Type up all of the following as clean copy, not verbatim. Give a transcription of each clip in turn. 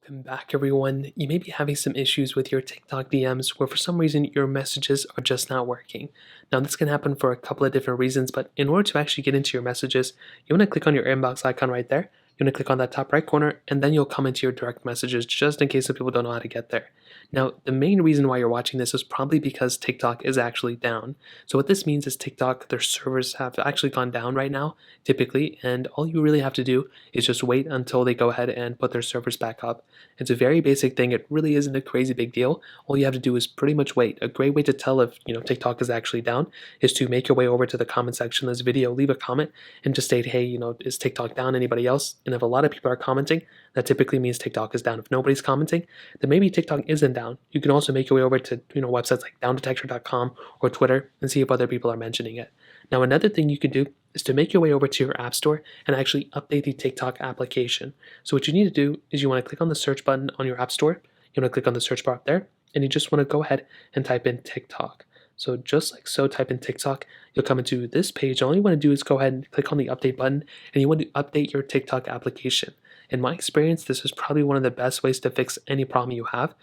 Welcome back, everyone. You may be having some issues with your TikTok DMs where for some reason your messages are just not working. Now, this can happen for a couple of different reasons, but in order to actually get into your messages, you want to click on your inbox icon right there. You want to click on that top right corner, and then you'll come into your direct messages just in case some people don't know how to get there. Now, the main reason why you're watching this is probably because TikTok is actually down. So what this means is TikTok, their servers have actually gone down right now, typically, and all you really have to do is just wait until they go ahead and put their servers back up. It's a very basic thing. It really isn't a crazy big deal. All you have to do is pretty much wait. A great way to tell if TikTok is actually down is to make your way over to the comment section of this video, leave a comment, and just state, hey, is TikTok down? Anybody else? And if a lot of people are commenting, that typically means TikTok is down. If nobody's commenting, then maybe TikTok isn't down. You can also make your way over to websites like downdetector.com or Twitter and see if other people are mentioning it. Now, another thing you can do is to make your way over to your app store and actually update the TikTok application. So what you need to do is you want to click on the search button on your app store. You want to click on the search bar up there, and you just want to go ahead and type in TikTok. So just like so, type in TikTok, you'll come into this page. All you want to do is go ahead and click on the update button, and you want to update your TikTok application. In my experience, this is probably one of the best ways to fix any problem you have,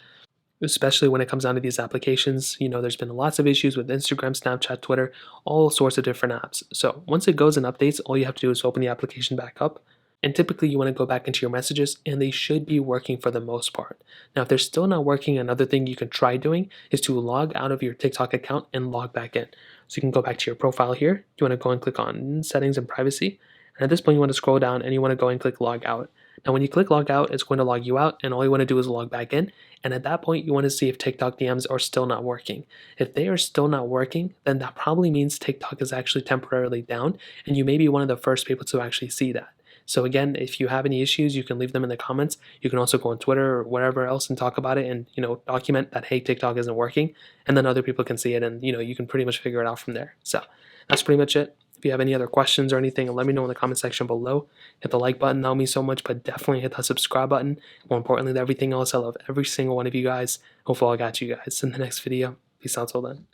especially when it comes down to these applications. There's been lots of issues with Instagram, Snapchat, Twitter, all sorts of different apps. So once it goes and updates, all you have to do is open the application back up. And typically you want to go back into your messages and they should be working for the most part. Now, if they're still not working, another thing you can try doing is to log out of your TikTok account and log back in. So you can go back to your profile here. You want to go and click on settings and privacy. And at this point you want to scroll down and you want to go and click log out. Now, when you click log out, it's going to log you out, and all you want to do is log back in. And at that point, you want to see if TikTok DMs are still not working. If they are still not working, then that probably means TikTok is actually temporarily down, and you may be one of the first people to actually see that. So again, if you have any issues, you can leave them in the comments. You can also go on Twitter or wherever else and talk about it and, document that, hey, TikTok isn't working, and then other people can see it, and, you can pretty much figure it out from there. So that's pretty much it. If you have any other questions or anything, let me know in the comment section below. Hit the like button, that'll mean so much, but definitely hit that subscribe button. More importantly than everything else, I love every single one of you guys. Hopefully I'll catch you guys in the next video. Peace out till then.